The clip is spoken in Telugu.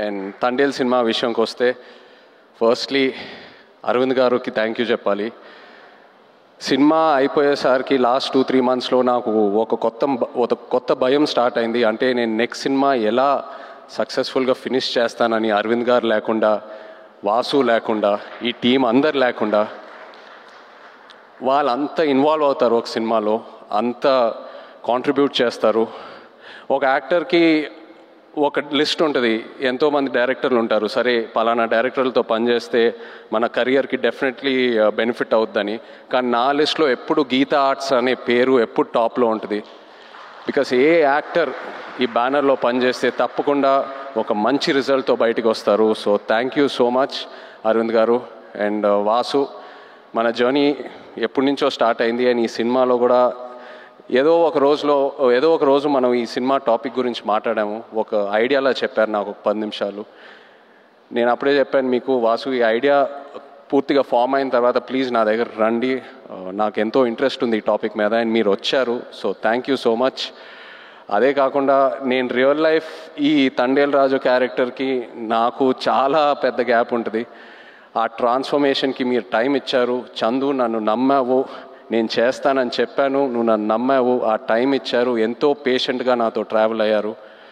అండ్ తండేల్ సినిమా విషయంకి వస్తే ఫస్ట్లీ అరవింద్ గారికి థ్యాంక్ యూ చెప్పాలి. సినిమా అయిపోయేసరికి లాస్ట్ 2-3 మంత్స్లో నాకు ఒక కొత్త భయం స్టార్ట్ అయింది. అంటే నేను నెక్స్ట్ సినిమా ఎలా సక్సెస్ఫుల్గా ఫినిష్ చేస్తానని. అరవింద్ గారు లేకుండా, వాసు లేకుండా, ఈ టీం అందరు లేకుండా, వాళ్ళంతా ఇన్వాల్వ్ అవుతారు ఒక సినిమాలో, అంత కాంట్రిబ్యూట్ చేస్తారు. ఒక యాక్టర్కి ఒక లిస్ట్ ఉంటుంది, ఎంతోమంది డైరెక్టర్లు ఉంటారు. సరే పలానా డైరెక్టర్లతో పనిచేస్తే మన కెరియర్కి డెఫినెట్లీ బెనిఫిట్ అవుతుందని. కానీ నా లిస్ట్లో ఎప్పుడు గీతా ఆర్ట్స్ అనే పేరు ఎప్పుడు టాప్లో ఉంటుంది. బికాస్ ఏ యాక్టర్ ఈ బ్యానర్లో పనిచేస్తే తప్పకుండా ఒక మంచి రిజల్ట్తో బయటికి వస్తారు. So thank you so much Aravind garu. And Vasu, మన జర్నీ ఎప్పటి నుంచో స్టార్ట్ అయింది. అండ్ ఈ సినిమాలో కూడా ఏదో ఒక రోజు మనం ఈ సినిమా టాపిక్ గురించి మాట్లాడాము. ఒక ఐడియాలా చెప్పారు నాకు ఒక 10 నిమిషాలు. నేను అప్పుడే చెప్పాను మీకు, వాసు ఈ ఐడియా పూర్తిగా ఫామ్ అయిన తర్వాత ప్లీజ్ నా దగ్గర రండి, నాకు ఎంతో ఇంట్రెస్ట్ ఉంది ఈ టాపిక్ మీద. అండ్ మీరు వచ్చారు. So thank you so much. అదే కాకుండా నేను రియల్ లైఫ్ ఈ తండేల్ రాజు క్యారెక్టర్కి నాకు చాలా పెద్ద గ్యాప్ ఉంటుంది. ఆ ట్రాన్స్ఫర్మేషన్కి మీరు టైం ఇచ్చారు. చందు, నన్ను నమ్మావు, నేను చేస్తానని చెప్పాను, నువ్వు నన్ను నమ్మావు, ఆ టైం ఇచ్చారు, ఎంతో పేషెంట్గా నాతో ట్రావెల్ అయ్యారు.